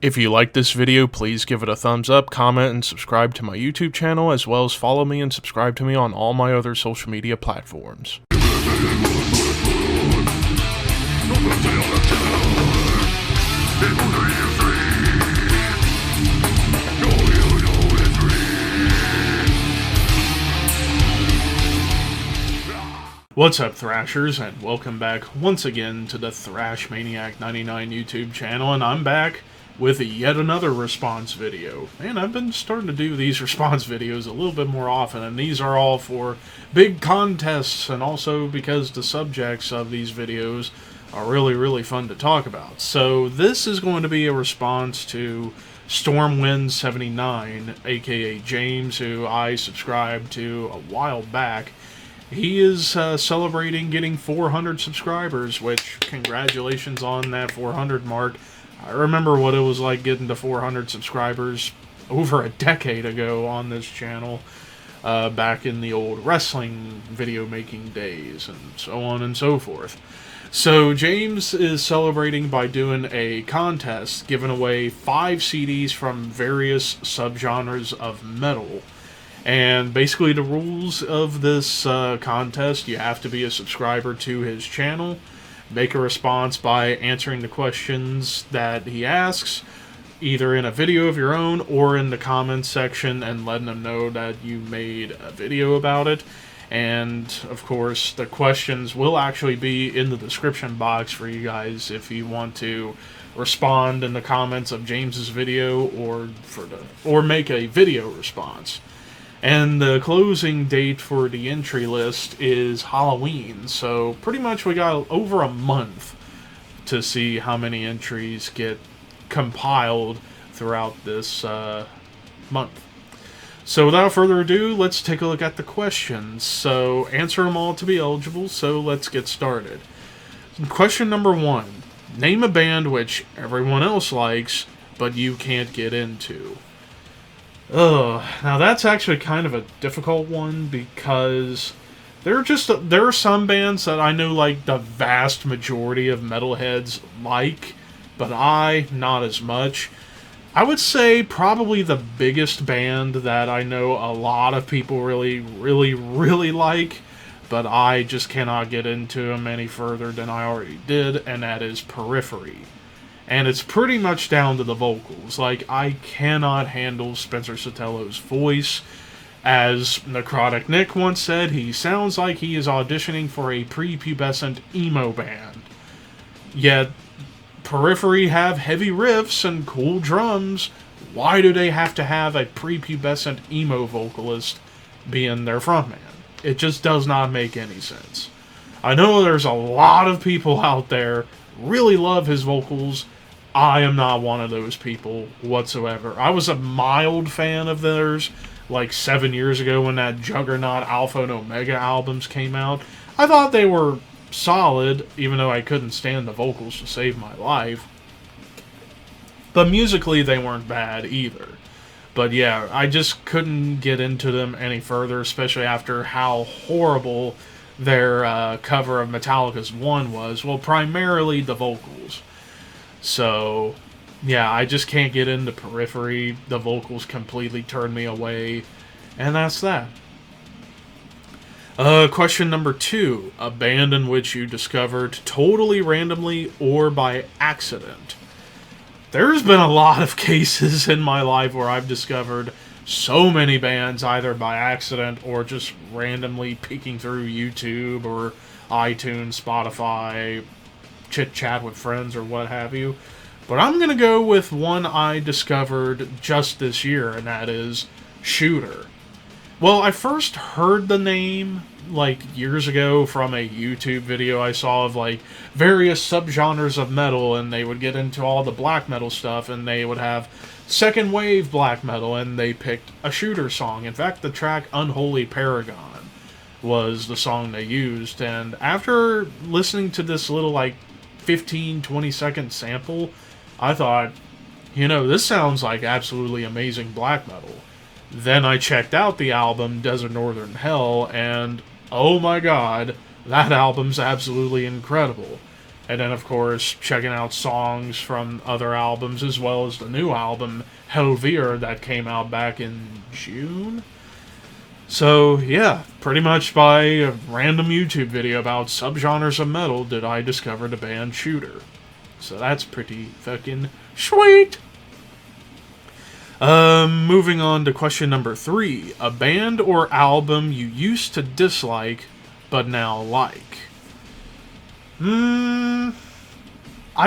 If you like this video, please give it a thumbs up, comment, and subscribe to my YouTube channel, as well as follow me and subscribe to me on all my other social media platforms. What's up, Thrashers, and welcome back once again to the Thrash Maniac 99 YouTube channel, and I'm back with yet another response video. Man, I've been starting to do these response videos a little bit more often, and these are all for big contests, and also because the subjects of these videos are really fun to talk about. So this is going to be a response to Stormwind79, aka James, who I subscribed to a while back. He is celebrating getting 400 subscribers, which, congratulations on that 400 mark. I remember what it was like getting to 400 subscribers over a decade ago on this channel, back in the old wrestling video making days, and so on and so forth. So James is celebrating by doing a contest, giving away 5 CDs from various subgenres of metal. And basically the rules of this contest: you have to be a subscriber to his channel, make a response by answering the questions that he asks, either in a video of your own or in the comments section, and letting him know that you made a video about it. And of course the questions will actually be in the description box for you guys if you want to respond in the comments of James's video, or make a video response. And the closing date for the entry list is Halloween, so pretty much we got over a month to see how many entries get compiled throughout this month. So without further ado, let's take a look at the questions. So answer them all to be eligible, so let's get started. Question number 1. Name a band which everyone else likes, but you can't get into. Now that's actually kind of a difficult one, because there are some bands that I know like the vast majority of metalheads like, but I not as much. I would say probably the biggest band that I know a lot of people really like, but I just cannot get into them any further than I already did, and that is Periphery. And it's pretty much down to the vocals. Like, I cannot handle Spencer Sotelo voice. As Necrotic Nick once said, he sounds like he is auditioning for a prepubescent emo band. Yet, Periphery have heavy riffs and cool drums. Why do they have to have a prepubescent emo vocalist being their frontman? It just does not make any sense. I know there's a lot of people out there really love his vocals. I am not one of those people whatsoever. I was a mild fan of theirs like 7 years ago when that Juggernaut Alpha and Omega albums came out. I thought they were solid, even though I couldn't stand the vocals to save my life. But musically, they weren't bad either. But yeah, I just couldn't get into them any further, especially after how horrible their cover of Metallica's One was. Well, primarily the vocals. So, yeah, I just can't get into Periphery. The vocals completely turned me away, and that's that. Question number 2. A band in which you discovered totally randomly or by accident. There's been a lot of cases in my life where I've discovered so many bands either by accident or just randomly peeking through YouTube or iTunes, Spotify, chit-chat with friends or what have you. But I'm going to go with one I discovered just this year, and that is Shooter. Well, I first heard the name like years ago from a YouTube video I saw of like various subgenres of metal, and they would get into all the black metal stuff, and they would have second wave black metal, and they picked a Shooter song. In fact, the track Unholy Paragon was the song they used, and after listening to this little like 15-20 second sample, I thought, you know, this sounds like absolutely amazing black metal. Then I checked out the album Desert Northern Hell, and oh my god, that album's absolutely incredible. And then, of course, checking out songs from other albums, as well as the new album, Helvier, that came out back in June. So, yeah, pretty much by a random YouTube video about subgenres of metal did I discover the band Shooter. So that's pretty fucking sweet! Moving on to question number 3. A band or album you used to dislike, but now like? I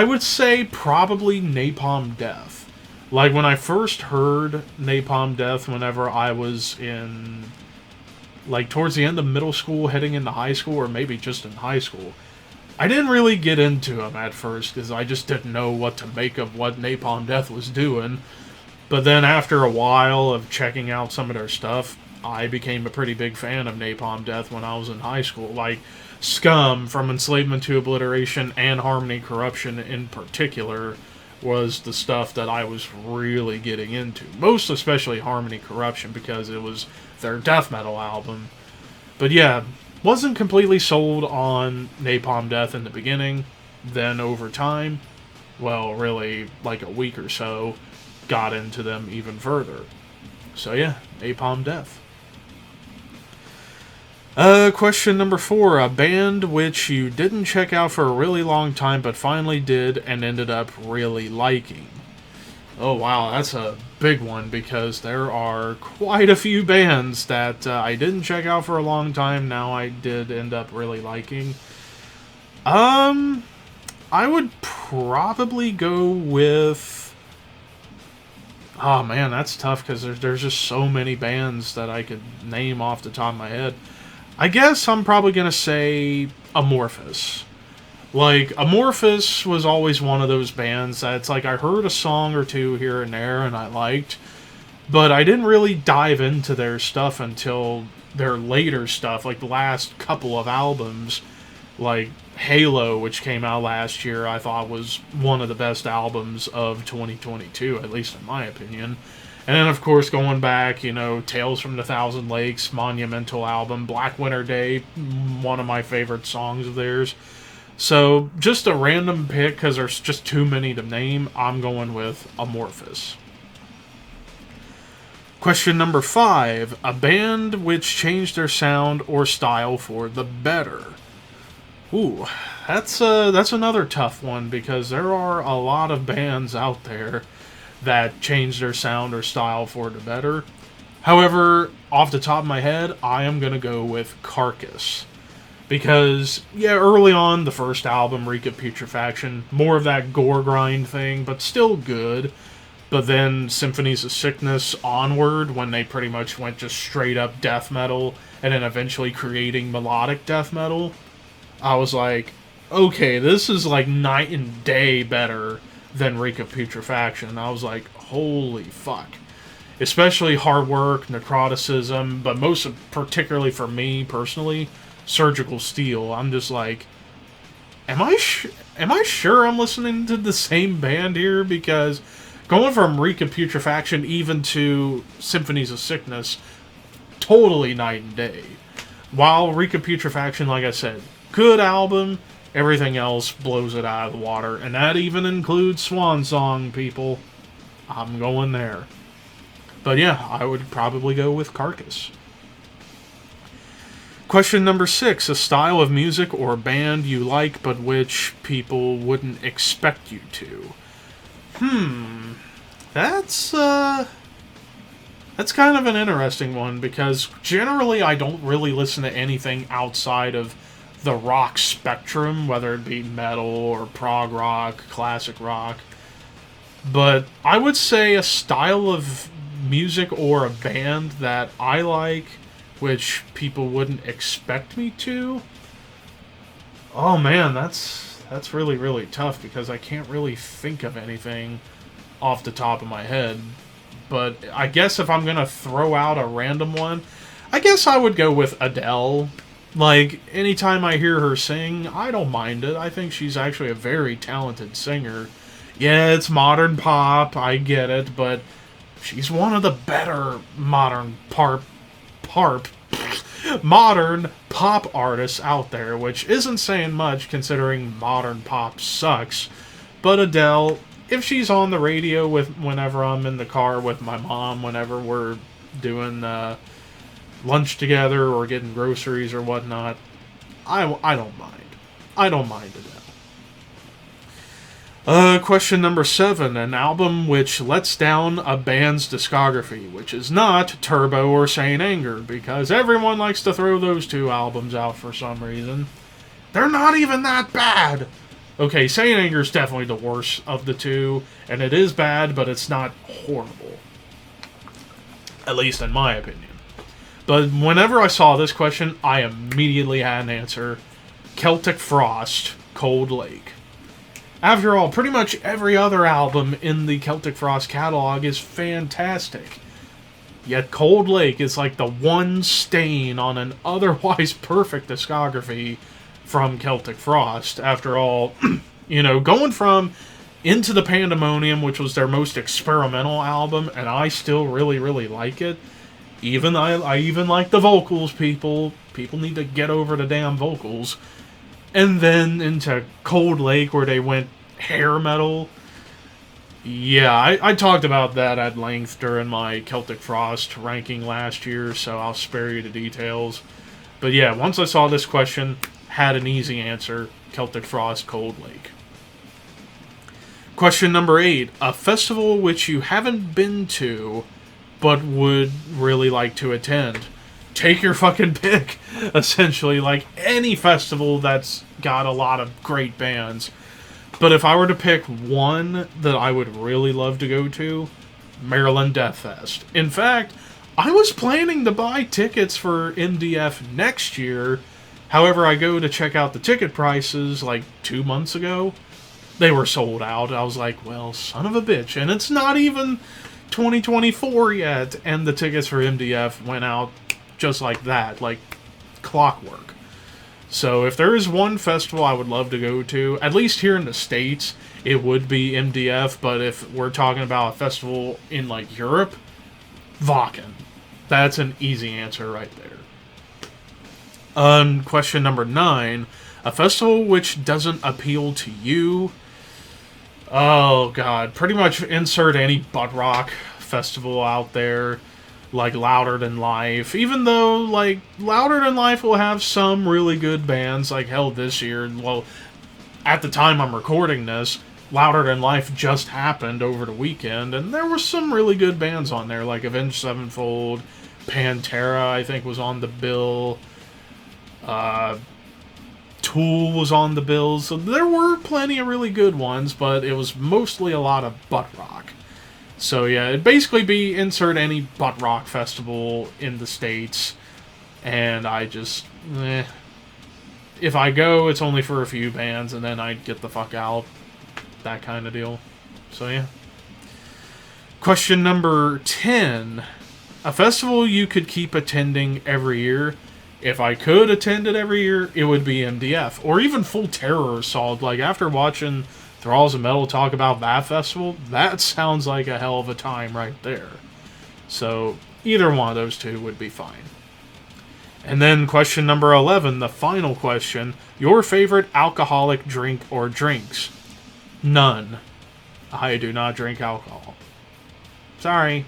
would say probably Napalm Death. Like, when I first heard Napalm Death whenever I was in, like, towards the end of middle school, heading into high school, or maybe just in high school, I didn't really get into them at first, because I just didn't know what to make of what Napalm Death was doing. But then after a while of checking out some of their stuff, I became a pretty big fan of Napalm Death when I was in high school. Like, Scum, From Enslavement to Obliteration, and Harmony Corruption in particular was the stuff that I was really getting into. Most especially Harmony Corruption, because it was their death metal album. But yeah, wasn't completely sold on Napalm Death in the beginning. Then over time, well, really like a week or so, got into them even further. So yeah, Napalm Death. Question number 4. A band which you didn't check out for a really long time but finally did and ended up really liking. Oh wow, that's a big one, because there are quite a few bands that I didn't check out for a long time, now I did end up really liking. I would probably go with... Oh man, that's tough, because there's just so many bands that I could name off the top of my head. I guess I'm probably going to say Amorphous. Like, Amorphous was always one of those bands that's like, I heard a song or two here and there and I liked, but I didn't really dive into their stuff until their later stuff, like the last couple of albums, like Halo, which came out last year, I thought was one of the best albums of 2022, at least in my opinion. And then, of course, going back, you know, Tales from the Thousand Lakes, monumental album, Black Winter Day, one of my favorite songs of theirs. So, just a random pick, because there's just too many to name, I'm going with Amorphous. Question number 5. A band which changed their sound or style for the better. Ooh, that's another tough one, because there are a lot of bands out there that changed their sound or style for the better. However, off the top of my head, I am going to go with Carcass. Because, yeah, early on, the first album, Reek of Putrefaction, more of that gore grind thing, but still good. But then Symphonies of Sickness onward, when they pretty much went just straight up death metal, and then eventually creating melodic death metal, I was like, okay, this is like night and day better than Reek of Putrefaction. I was like, holy fuck. Especially Hard Work, Necroticism, but most particularly for me personally, Surgical Steel. I'm just like, am I sure I'm listening to the same band here? Because going from Reek of Putrefaction even to Symphonies of Sickness, totally night and day. While Reek of Putrefaction, like I said, good album, everything else blows it out of the water. And that even includes Swan Song, people. I'm going there. But yeah, I would probably go with Carcass. Question number 6. A style of music or band you like, but which people wouldn't expect you to. That's kind of an interesting one, because generally I don't really listen to anything outside of the rock spectrum, whether it be metal or prog rock, classic rock. But I would say a style of music or a band that I like, which people wouldn't expect me to. Oh man, that's really, really tough, because I can't really think of anything off the top of my head. But I guess if I'm gonna throw out a random one, I guess I would go with Adele. Like, anytime I hear her sing, I don't mind it. I think she's actually a very talented singer. Yeah, it's modern pop, I get it, but she's one of the better modern modern pop artists out there, which isn't saying much considering modern pop sucks. But Adele, if she's on the radio with whenever I'm in the car with my mom, whenever we're doing lunch together or getting groceries or whatnot, I don't mind. I don't mind Adele. Question number 7. An album which lets down a band's discography, which is not Turbo or Saint Anger, because everyone likes to throw those two albums out for some reason. They're not even that bad. Okay, Saint Anger is definitely the worst of the two, and it is bad, but it's not horrible. At least in my opinion. But whenever I saw this question, I immediately had an answer. Celtic Frost, Cold Lake. After all, pretty much every other album in the Celtic Frost catalog is fantastic. Yet Cold Lake is like the one stain on an otherwise perfect discography from Celtic Frost. After all, going from Into the Pandemonium, which was their most experimental album, and I still really, really like it. I even like the vocals, people. People need to get over the damn vocals. And then into Cold Lake, where they went hair metal. Yeah, I talked about that at length during my Celtic Frost ranking last year, so I'll spare you the details. But yeah, once I saw this question, had an easy answer. Celtic Frost, Cold Lake. Question number 8. A festival which you haven't been to, but would really like to attend. Take your fucking pick, essentially. Like, any festival that's got a lot of great bands. But if I were to pick one that I would really love to go to, Maryland Death Fest. In fact, I was planning to buy tickets for MDF next year. However, I go to check out the ticket prices like 2 months ago. They were sold out. I was like, well, son of a bitch. And it's not even 2024 yet. And the tickets for MDF went out just like that, like clockwork. So if there is one festival I would love to go to, at least here in the States, it would be MDF. But if we're talking about a festival in like Europe, Wacken. That's an easy answer right there. Question number 9. A festival which doesn't appeal to you. Oh, God. Pretty much insert any butt rock festival out there, like Louder Than Life. Even though, like, Louder Than Life will have some really good bands, like, hell, this year. Well, at the time I'm recording this, Louder Than Life just happened over the weekend, and there were some really good bands on there, like Avenged Sevenfold, Pantera, I think, was on the bill. Tool was on the bill, so there were plenty of really good ones, but it was mostly a lot of butt rock. So yeah, it'd basically be insert any butt rock festival in the States, and I just, if I go, it's only for a few bands, and then I'd get the fuck out, that kind of deal. So yeah. Question number 10. A festival you could keep attending every year. If I could attend it every year, it would be MDF. Or even Full Terror Assault. Like, after watching Thralls of Metal talk about that festival, that sounds like a hell of a time right there. So, either one of those two would be fine. And then question number 11, the final question. Your favorite alcoholic drink or drinks? None. I do not drink alcohol. Sorry.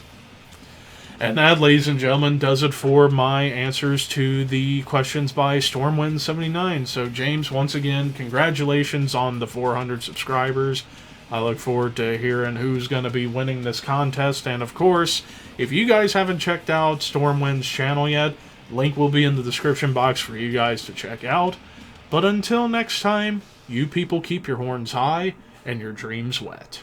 And that, ladies and gentlemen, does it for my answers to the questions by Stormwind79. So, James, once again, congratulations on the 400 subscribers. I look forward to hearing who's going to be winning this contest. And, of course, if you guys haven't checked out Stormwind's channel yet, link will be in the description box for you guys to check out. But until next time, you people keep your horns high and your dreams wet.